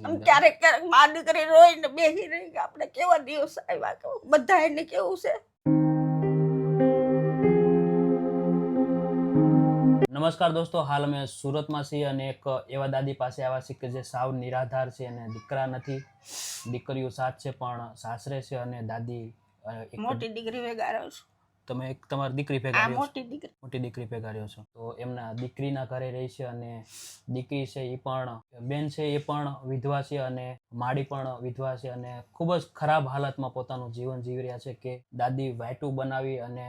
આમ ક્યારેક મા દીકરી રોઈને બેસી રહી કે આપણે કેવા દિવસ આવ્યા, બધા એને કેવું છે. નમસ્કાર દોસ્તો, હાલ અમે સુરતમાં છીએ અને એક એવા દાદી પાસે આવ્યા છે કે જે સાવ નિરાધાર છે અને દીકરા નથી, દીકરીઓ સાથ છે પણ સાસરે છે અને દાદી મોટી દીકરી ભેગા રહ્યો છું. તમે એક તમારી દીકરી ભેગા રહ્યો છો? મોટી દીકરી ભેગા રહ્યો છો. તો એમના દીકરીના ઘરે રહી છે અને દીકરી છે એ પણ બેન છે એ પણ વિધવા છે અને માડી પણ વિધવા છે અને ખૂબ જ ખરાબ હાલતમાં પોતાનું જીવન જીવી રહ્યા છે કે દાદી વાયટું બનાવી અને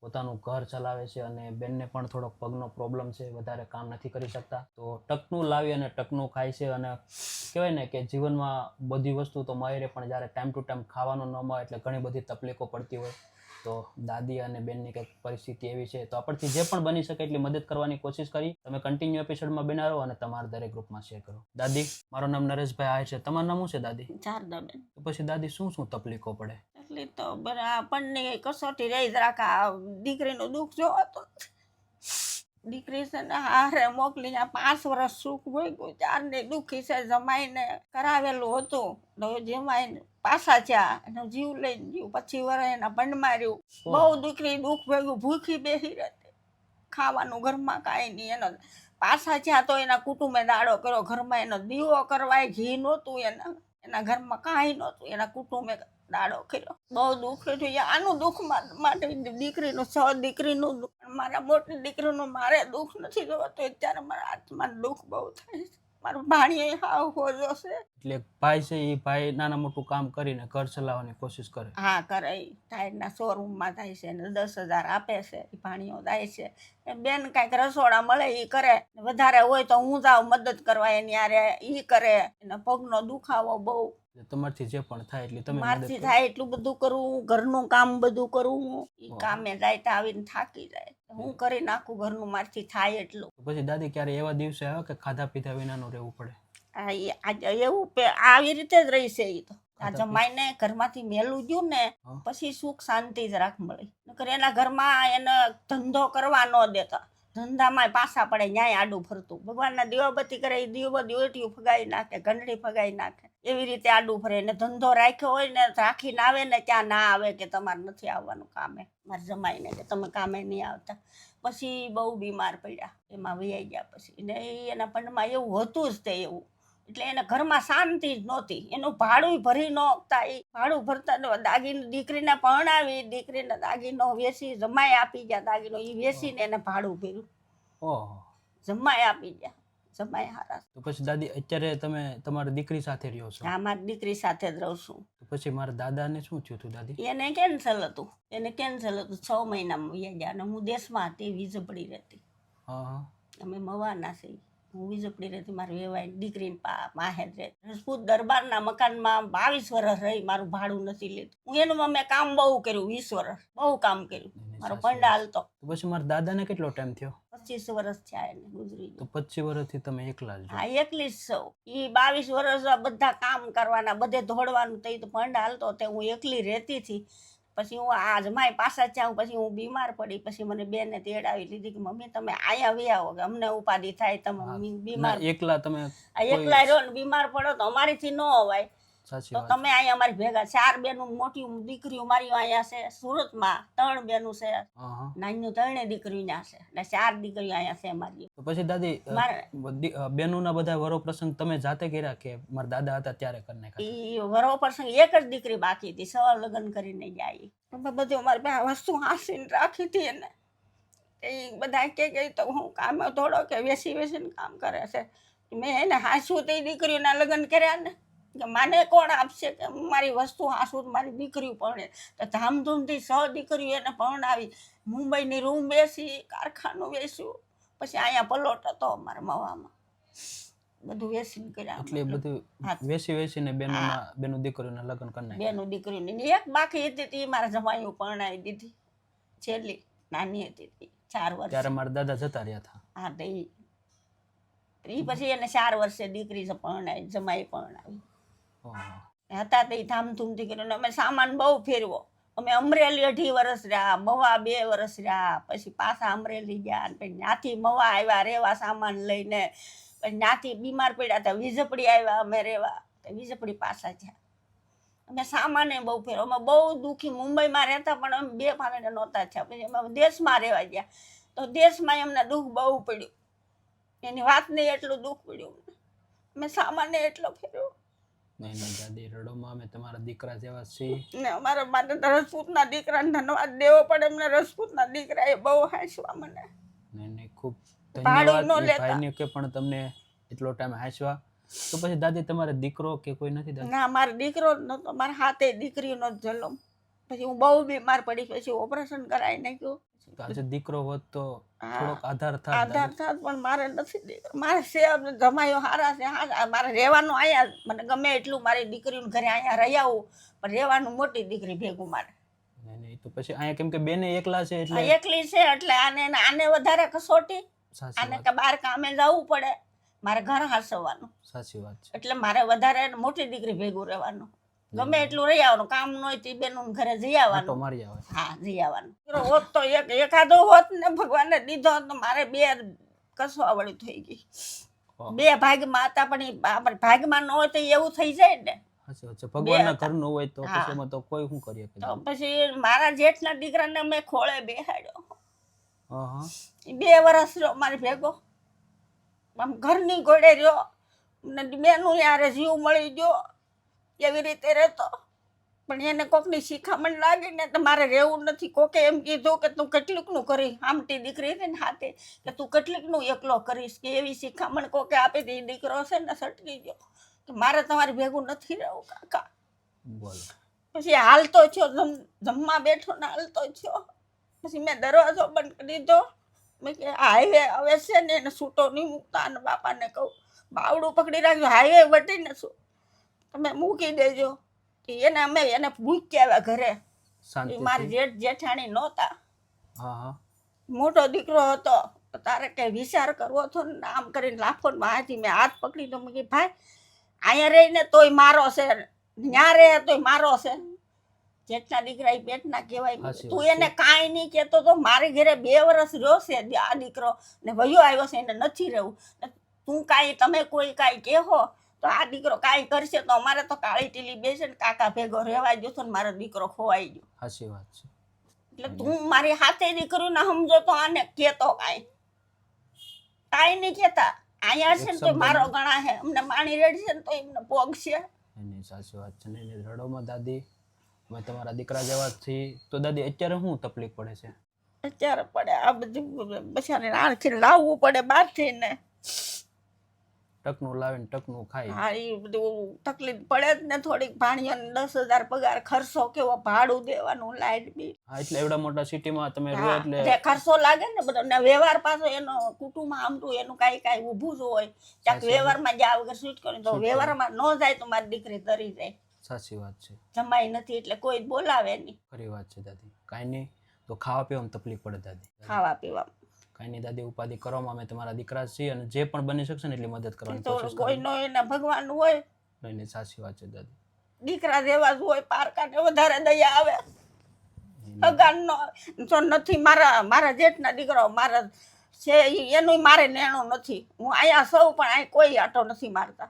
પોતાનું ઘર ચલાવે છે અને બેનને પણ થોડોક પગનો પ્રોબ્લેમ છે, વધારે કામ નથી કરી શકતા. તો ટકનું લાવી અને ટકનું ખાય છે અને કહેવાય ને કે જીવનમાં બધી વસ્તુ તો મળે પણ જ્યારે ટાઈમ ટુ ટાઈમ ખાવાનું ન મળે એટલે ઘણી બધી તકલીફો પડતી હોય. તો દાદી અને બેનની કંઈક પરિસ્થિતિ એવી છે. તો આપણથી જે પણ બની શકે એટલી મદદ કરવાની કોશિશ કરી. તમે કન્ટિન્યુ એપિસોડમાં બના રહો અને તમારા દરેક ગ્રુપમાં શેર કરો. દાદી, મારું નામ નરેશભાઈ આહિર છે. તમારું નામ શું છે દાદી? શારદાબેન. તો પછી દાદી શું તકલીફો પડે? એટલે તો આપણને કસોટી રહી જ રાખા. દીકરીનું દુઃખ જોવો તો દીકરી છે ને હારે મોકલી 5 વર્ષ સુખ ભોગવ્યું, 4 ને દુઃખી છે. જમાઈને કરાવેલું હતું, જમાઈને પાછા થયા એનો જીવ લઈને ગયું. 25 વર્ષ એના પંડ માર્યું. બહુ દીકરી દુઃખ ભોગવ્યું, ભૂખી બેસી રહેતી, ખાવાનું ઘરમાં કાંઈ નહીં. એનો પાછા થયા તો એના કુટુંબે દાડો કર્યો. ઘરમાં એનો દીવો કરવાય ઘી નહોતું, એના ઘરમાં કાંઈ નહોતું. એના કુટુંબે દાડો કર્યો. બહુ દુઃખ થયું. આનું દુઃખ માટે દીકરીનું દીકરીનું દુઃખ, મારા મોટી દીકરીનું મારે દુઃખ નથી જોવાતું. અત્યારે મારા આત્માનું દુઃખ બહુ થાય છે. મારું ભાણિયો હાવ હોજો છે. એટલે ભાઈ છે એ ભાઈ નાના મોટું કામ કરીને ઘર ચલાવવાની કોશિશ કરે? હા, કરે. ટાયરના શોરૂમમાં થાય છે ને 10,000 આપે છે. એ ભાણિયો જાય છે. બેન કાંઈક રસોડા મળે એ કરે. વધારે હોય તો હું જાઉં મદદ કરવા એની યારે, એ કરે. એના પગનો દુખાવો બહુ. તમારથી જે પણ થાય એટલે તમે મારથી થાય એટલું બધું કરું. ઘરનું કામ બધું કરું. એ કામે જાય તો આવીને થાકી જાય, હું કરી નાખું ઘરનું મારથી થાય એટલું. પછી દાદી ક્યારે એવા દિવસે આવે કે ખાધા પીધા વિનાનું રહેવું પડે? એવું આવી રીતે જ રહી છે. એ તો આ જમાઈને ઘરમાંથી મેલું ગયું ને પછી સુખ શાંતિ જ રાખ મળી. નકર એના ઘરમાં એને ધંધો કરવા ન દેતા. ધંધામાં પાછા પડે, ન્યાય આડું ફરતું. ભગવાનના દીવાબત્તી કરે એ દીવાબત્તી ઓટીયું ફગાવી નાખે, ઘંટડી ફગાવી નાખે. એવી રીતે આડું ફરે. એને ધંધો રાખ્યો હોય ને રાખીને આવે ને ત્યાં ના આવે કે તમારે નથી આવવાનું કામે. મારે જમાઈને કે તમે કામે નહીં આવતા. પછી બહુ બીમાર પડ્યા, એમાં વૈયા ગયા. પછી ને એના પંડમાં એવું હતું જ તે એવું. એટલે એને ઘરમાં શાંતિ જ નહોતી. એનું ભાડું ભરી ન શકતા. એ ભાડું ભરતા દાગીનો દીકરીને પરણાવી, દીકરીને દાગીનો વેચી જમાઈ આપી ગયા. દાગીનો એ વેચીને એને ભાડું ભર્યું. જમાઈ આપી ગયા. જમાઈ હારા. તો પછી દાદી અત્યારે તમે તમારી દીકરી સાથે રહ્યો છો? હા, મારી દીકરી સાથે જ રહું છું. તો પછી મારા દાદાને શું થયું હતું દાદી? એને કેન્સલ હતું. 6 મહિનામાં વયા ગયા અને હું દેશમાં હતી, વીજપડી રહેતી. અમે મવાના છીએ. હું વીજપડી રહેતી. મારી વેવાઈ દીકરીને માહે જ રહેતી. રજપૂત દરબારના મકાનમાં 22 વર્ષ રહી. મારું ભાડું નથી લીધું. હું એનું મેં કામ બહુ કર્યું. 20 વર્ષ બહુ કામ કર્યું. મારો પંડા હાલતો. તો પછી મારા દાદાને કેટલો ટાઈમ થયો? 25 વર્ષ થયા એને ગુજરી ગયું. તો 25 વર્ષથી તમે એકલા જ? હા, એકલી જ છું. એ 22 વર્ષ બધા કામ કરવાના, બધે દોડવાનું. તો પંડા હાલતો તે હું એકલી રહેતી હતી. પછી હું આ જમાઈ પાછા જાઉં. પછી હું બીમાર પડી. પછી મને બેને તેડાવી લીધી કે મમ્મી તમે આયા વ્યાવો કે અમને ઉપાધિ થાય. તમે બીમાર એકલા તમે એકલા રહ્યો ને બીમાર પડો તો અમારીથી ન અવાય. તો તમે અહીંયા અમારી ભેગા 4 બેનું મોટી દીકરીઓ મારી અહીંયા છે સુરતમાં. 3 બેનું છે. નાની 3 દીકરીઓ ત્યાં છે ને 4 દીકરીઓ અહીંયા છે મારી. તો પછી દાદી બેનોના બધા વરો પ્રસંગ તમે જાતે કર્યા કે મારા દાદા હતા ત્યારે કરી નાખ્યા? એ વરો પ્રસંગ એક જ દીકરી બાકી હતી. 6 લગ્ન કરીને જાય. બધું અમારી પાસે વસ્તુ હાંસીને રાખી હતી એને. એ બધા કે તો હું કામ થોડો કે વેચીને કામ કરે છે. મેં એને હાંસું તો એ દીકરીઓના લગ્ન કર્યા ને કે માને કોણ આપશે કે મારી વસ્તુ હાંસું મારી દીકરીઓ પરણે. તો ધામધૂમથી 6 દીકરીઓ એને પરણાવી. મુંબઈની રૂમ બેસી, કારખાનું વેચ્યું. પછી અહીંયા પલોટ હતો અમારા મવામાં. બધું વેચીને કર્યા. એટલે બધું વેચીને બેનું દીકરીઓના લગ્ન કરી નાખ્યા? બેનું દીકરીઓની એક બાકી હતી મારા જમાઈઓ પરણાવી દીધી. છેલ્લી નાની હતી 4 વર્ષ. ત્યારે મારા દાદા જતા રહ્યા હતા. હા, તો એ પછી એને 4 વર્ષે દીકરી પરણાવી, જમાઈ પરણાવી હતા. તે ધામધૂમથી કર્યું. અમે સામાન બહુ ફેરવો. અમે અમરેલી 18 વર્ષ રહ્યા, મવા 2 વર્ષ રહ્યા. પછી પાછા અમરેલી ગયા. ત્યાંથી મવા આવ્યા રહેવા સામાન લઈને. પછી ત્યાંથી બીમાર પડ્યા હતા, વીજપડી આવ્યા અમે રહેવા, વીજપડી પાછા થયા. અમે સામાન્ય બહુ ફેર, અમે બહુ દુઃખી, મુંબઈમાં રહેતા પણ અમે 2 ભાઈને નહોતા થયા. પછી અમે દેશમાં રહેવા ગયા તો દેશમાં એમને દુઃખ બહુ પડ્યું, એની વાત નહીં એટલું દુઃખ પડ્યું અમે સામાન્ય એટલો ફેર્યો. નહીં નહીં દાદી રડોમાં, અમે તમારા દીકરા જેવા છીએ ને અમારા માટે તો રજપૂતના દીકરાને ધન્યવાદ દેવો પડે. એમને રજપૂતના દીકરાએ બહુ હાંસવા મને. નહીં નહીં ખૂબ ભાડું ન ધન્યવાદ એ લેતા. ભાઈને કે પણ તમને એટલો ટાઈમ હાંસવા. તો પછી દાદી તમારે દીકરો કે કોઈ નથી દાદી? ના, મારો દીકરો જ નહોતો, મારા હાથે દીકરીનો જ જન્મ. પછી હું બહુ બીમાર પડી, પછી ઓપરેશન કરાવી નાખ્યું. તો આજે દીકરો હોત તો હા, થોડોક આધાર થાત આધાર દાદી. થાત, પણ મારે નથી દીકરો. મારે છે જમાયો હારા છે, હા મારે રહેવાનું અહીંયા, મને ગમે એટલું મારી દીકરીને ઘરે અહીંયા રહી આવું, પણ રહેવાનું મોટી દીકરી ભેગું મારે. નહીં નહીં તો પછી અહીંયા કેમ કે બેને એકલા છે એટલે એકલી છે એટલે આને વધારે કસોટી, સાચી આને વાત કે બહાર કામે જવું પડે, મારે ઘર હાસવવાનું, સાચી વાત છે. એટલે મારે વધારે મોટી દીકરી ભેગું રહેવાનું. ગમે એટલું રહી આવવાનું, કામ ન હોય તો બેનું ઘરે જઈ આટો આવવાનું. મારી આવે. હા, જઈ આવવાનું. દીકરો હોત તો એકાદો હોત ને ભગવાને દીધો હોત તો મારે 2 કસવાવળી થઈ ગઈ. 2 ભાગમાં હતા પણ એ આપણે ભાગમાં ન હોય તો એવું થઈ જાય ને. સાચી વાત છે. ભગવાનના હતા. ઘરનું હોય તો હા. પછી એમાં તો કોઈ શું કરીએ કે તો પછી મારા જેઠના દીકરાને મેં ખોળે બેહાડ્યો. હા હા 2 વર્ષ રહ્યો મારી ભેગો, આમ ઘરની ઘોડે રહ્યો ને બેનું યારે જીવ મળી ગયો, એવી રીતે રહેતો. પણ એને કોકની શિખામણ લાગી ને તો મારે રહેવું નથી. કોકે એમ કીધું કે તું કેટલીકનું કરી, આમટી દીકરી હતી ને હાથે, કે તું કેટલીકનું એકલો કરીશ, કે એવી શિખામણ કોકે આપી હતી. દીકરો છે ને સટકી ગયો કે મારે તમારી ભેગું નથી રહેવું કાકા. બોલો. પછી હાલતો થયો, જમવા બેઠો ને હાલતો થયો. પછી મેં દરવાજો બંધ કરી દીધો. મેં કે હાઈવે હવે છે ને એને છૂટો નહીં મૂકતા, અને બાપાને કહું બાવડું પકડી રાખજો, હાઈવે વટીને શું તમે મૂકી દેજો. કે એને ભૂખી આવ્યા ઘરે. શાંતિ. મારી જેઠાણી નહોતા, હા હા મોટો દીકરો હતો. તો તારે કઈ વિચાર કરવો હતો ને આમ કરીને લાફો માથી મેં હાથ પકડી તો મેં કીધું ભાઈ અહીંયા રહીને તોય મારો છે, ત્યાં રહે તોય મારો છે. જેટલા દીકરા એ પેટના કહેવાય. સાચી તું વાત એને કાંઈ નહીં કહેતો તો મારી ઘરે 2 વર્ષ રહ્યો છે આ દીકરો ને વયો આવ્યો છે, એને નથી રહેવું. તું કાંઈ તમે કોઈ કાંઈ કહેવો તો આ દીકરો કાંઈ કરશે તો અમારે તો કાળી ટીલી બેસે ને કાકા ભેગો રહેવા ગયો તો ને મારો દીકરો ખોવાઈ ગયો. સાચી વાત છે. એટલે તું મારી હાથે દીકરીને સમજો તો આને કહેતો કાંઈ નહીં કહેતા. અહીંયા છે ને તો મારો ગણા છે, અમને પાણી રેડ છે ને તો એમને પોગ છે. નહીં સાચી વાત છે. નહીં નહીં રડોમાં દાદી, અમે તમારા દીકરા જેવા જ છીએ. તો દાદી અત્યારે શું તકલીફ પડે છે? અત્યારે પડે આ બધું બચાને આણથી લાવવું પડે બહારથી ને. ટકનું લાવીને ટકનું ખાઈ. હા, એ બધું તકલીફ પડે જ ને. થોડીક ભાણીઓને 10,000 પગાર, ખર્ચો કેવો, ભાડું દેવાનું, લાઇટ બિલ. હા એટલે એવડા મોટા સિટીમાં તમે રહો એટલે જે ખર્ચો લાગે ને બધો ને વ્યવહાર પાછો એનો કુટુંબમાં આમતું એનું કાંઈ ઊભું જ હોય. ક્યાંક વ્યવહારમાં જ્યાં વગર છૂટ કરે તો વ્યવહારમાં ન જાય તો મારી દીકરી તરી જાય. સાચી વાત છે. જમાઈ નથી એટલે કોઈ બોલાવે નહીં. ખરી વાત છે દાદી. કાંઈ નહીં તો ખાવા પીવામાં તકલીફ પડે દાદી. ખાવા પીવા કાંઈ નહીં દાદી, ઉપાધિ કરવામાં અમે તમારા દીકરા છીએ અને જે પણ બની શકશે ને એટલી મદદ કરવાની તો કોશિશ કરીએ. કોઈનો એના ભગવાન હોય, નહીં નહીં સાચી વાત છે દાદી. દીકરા જેવા જ હોય, પારકાને વધારે દયા આવે. ભગવાનનો તો નથી. મારા જેઠના દીકરો મારા છે એનું મારે નેણું નથી. હું અહીંયા સૌ પણ અહીં કોઈ આટો નથી મારતા.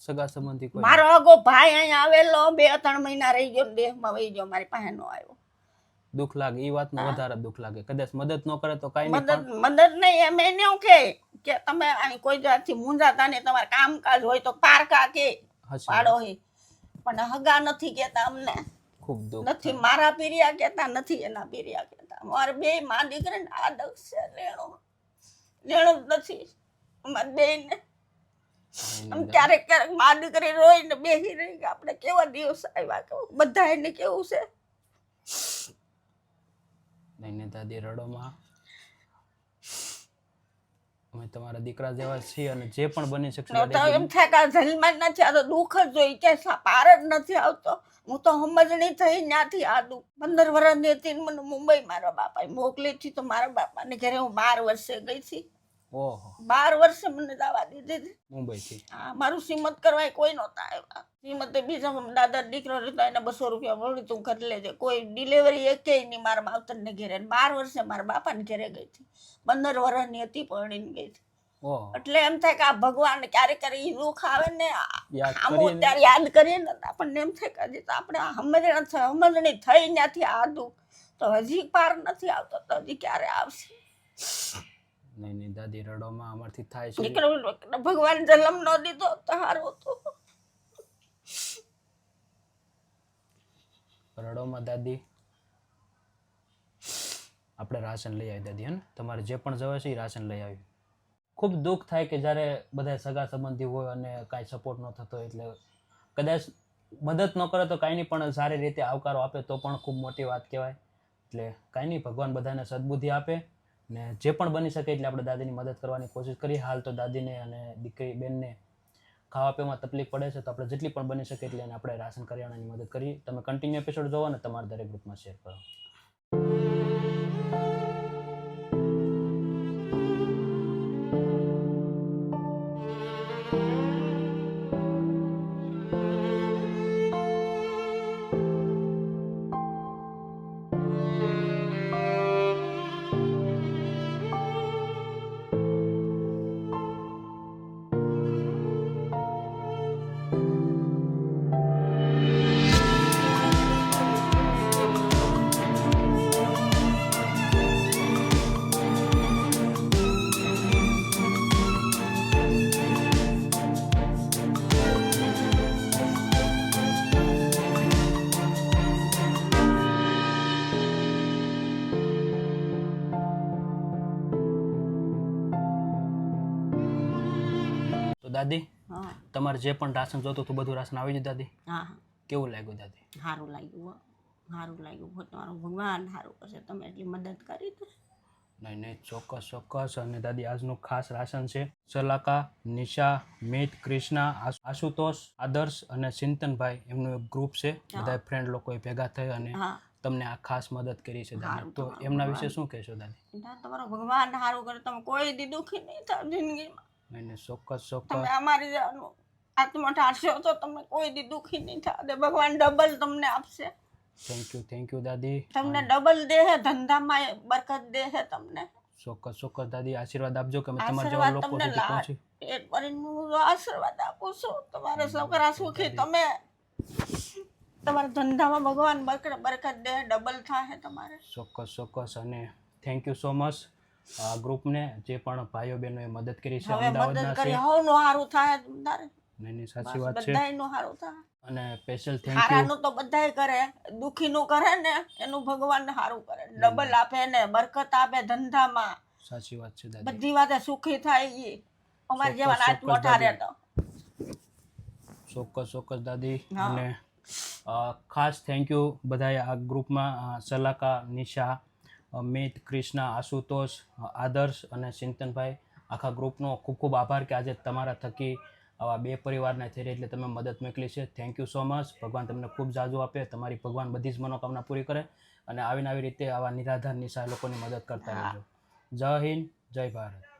સગા સંબંધી કોઈ? મારો આગો ભાઈ અહીંયા આવેલો 2-3 મહિના રહી ગયો ને દેહમાં વહી ગયો, મારી પાસે નો આવ્યો. દુઃખ લાગે એ વાતનું વધારે દુઃખ લાગે. કદાચ મદદ ન કરે તો કાંઈ નહીં. મદદ નહીં એમ એને એવું કે તમે અહીં કોઈ જાતથી મૂંઝાતા નહીં, તમારે કામકાજ હોય તો પારકા કે પાડો હે, પણ હગા નથી કહેતા અમને. ખૂબ દુઃખ નથી મારા પીરિયા કહેતા, નથી એના પીરિયા કહેતા. મારે 2 માં દીકરીને આદત છે, લેણું જ નથી અમારે બેયને. આમ ક્યારેક માં દીકરી રોઈને બેસી રહી કે આપણે કેવા દિવસ આવ્યા, કેવું બધા એને કેવું છે. નહીં દાદી રડોમાં, અમે તમારા દીકરા જેવા છીએ અને જે પણ બની શકશે એમ થાય કે જન્મ જ નથી, આ તો દુઃખ જ જોઈ કે પાર જ નથી આવતો. હું તો સમજણી થઈ ત્યાંથી આ દુઃખ. 15 વર્ષની હતી મને મુંબઈ મારા બાપાએ મોકલી હતી, તો મારા બાપાને ઘરે હું 12 વર્ષે ગઈ હતી. ઓહો, 12 વર્ષે મને દાવા દીધી હતી મુંબઈથી. હા, મારું શ્રીમત કરવા કોઈ નહોતા આવ્યા. શ્રીમતે બીજા દાદા દીકરો રહેતો એને 200 રૂપિયા મળી, તું કરી લેજે. કોઈ ડિલિવરી એકેય નહીં મારા માવતરને ઘેરે. 12 વર્ષે મારા બાપાને ઘેરે ગઈ હતી. 15 વર્ષની હતી પરણીને ગઈ હતી. ઓહ એટલે એમ થાય કે આ ભગવાન ક્યારે ક્યારે ઈ દુઃખ આવે ને યાદ આમ કરીએ ને. ત્યારે યાદ કરીએ ને તો આપણને એમ થાય કે હજી તો આપણે આ સમજણી થઈ નથી આ દુઃખ તો હજી પાર નથી આવતો તો હજી ક્યારે આવશે નહીં નહીં દાદી રડોમાં અમારથી થાય છે. દીકરો ભગવાન જન્મ ન દીધો તો સારું હતું રડોમાં દાદી. આપણે રાશન લઈ આવી દાદી, હે ને? તમારે જે પણ જવે છે એ રાશન લઈ આવી. ખૂબ દુઃખ થાય કે જ્યારે બધા સગા સંબંધી હોય અને કાંઈ સપોર્ટ ન થતો હોય, એટલે કદાચ મદદ ન કરે તો કાંઈ નહીં, પણ સારી રીતે આવકારો આપે તો પણ ખૂબ મોટી વાત કહેવાય. એટલે કાંઈ નહીં, ભગવાન બધાને સદબુદ્ધિ આપે ને જે પણ બની શકે એટલે આપણે દાદીની મદદ કરવાની કોશિશ કરીએ. હાલ તો દાદીને અને દીકરી બેનને ખાવા પીવામાં તકલીફ પડે છે, તો આપણે જેટલી પણ બની શકે એટલે એને આપણે રાશન કરિયાણાની મદદ કરીએ. તમે કન્ટિન્યુ એપિસોડ જોવો અને તમારા દરેક ગ્રુપમાં શેર કરો. તો દાદી, હા તમારે જે પણ રાશન જોતું હતું બધું રાશન આવી ગયું દાદી? હા કેવું લાગ્યું દાદી? સારું લાગ્યું હો સારું લાગ્યું હો તમારું ભગવાન સારું કરશે તમે એટલી મદદ કરી તો નહીં નહીં, ચોક્કસ ચોક્કસ. અને દાદી આજનું ખાસ રાશન છે સલાકા, નિશા, મિત, ક્રિષ્ના, આશુતોષ, આદર્શ અને ચિંતનભાઈ, એમનું એક ગ્રુપ છે. બધા ફ્રેન્ડ લોકોએ ભેગા થઈ અને હા તમને આ ખાસ મદદ કરી છે દાદી. સારું, તો તમારું એમના ભગવાન. વિશે શું કહેશો દાદી? ના, તમારો ભગવાન સારું કરે તમે કોઈ દી દુઃખી નહીં થાવ જિંદગીમાં નહીં નહીં, ચોક્કસ ચોક્કસ. તમે અમારી આત્મા ઠારશો તો તમે કોઈ દી દુઃખી નહીં થાવ અને ભગવાન ડબલ તમને આપશે થેન્ક યુ દાદી. તમને ડબલ દેહે ધંધામાં બરકત દેહે તમને ચોક્કસ ચોક્કસ દાદી, આશીર્વાદ આપજો કે અમે તમારા જેવા આશીર્વાદ લોકો તમને સુધી લાડ પહોંચી. પેટ ભરીને હું આશીર્વાદ આપું છું તમારા છોકરા સુખી તમે તમારા ધંધામાં ભગવાન બરકત દે ડબલ થાય તમારે ચોક્કસ ચોક્કસ. અને થેન્ક યુ સો મચ આ ગ્રુપને, જે પણ ભાઈઓ બહેનોએ મદદ કરી છે, હવે મદદ અમદાવાદના કરી છે. હવનું સારું થાય તમારે નહીં નહીં, સાચી વાત છે. બધાયનું સારું થાય અને સ્પેશિયલ થેન્ક યુ. હારાનું તો બધાય કરે દુખીનું કરે ને એનું ભગવાન સારું કરે ડબલ આપે ને બરકત આપે ધંધામાં સાચી વાત છે દાદી. બધી વાતે સુખી થાય ઈ અમારે જેવા ચોક્કસ, નાચ મોટા દાદી. રહેતો ચોક્કસ ચોક્કસ દાદી. હા. અને ખાસ થેન્ક યુ બધાએ આ ગ્રુપમાં સલાકા, નિશા, મિત, ક્રિષ્ના, આશુતોષ, આદર્શ અને ચિંતનભાઈ, આખા ગ્રુપનો ખૂબ ખૂબ આભાર કે આજે તમારા થકી આવા બે પરિવારને થઈ રહી એટલે તમે મદદ મોકલી છે. Thank you so much. ભગવાન તમને ખૂબ જાજુ આપે, તમારી ભગવાન બધી જ મનોકામના પૂરી કરે અને આવીને આવી રીતે આવા નિરાધાર નિસહાય લોકોની મદદ કરતા રહેજો. જય હિન્દ, જય ભારત.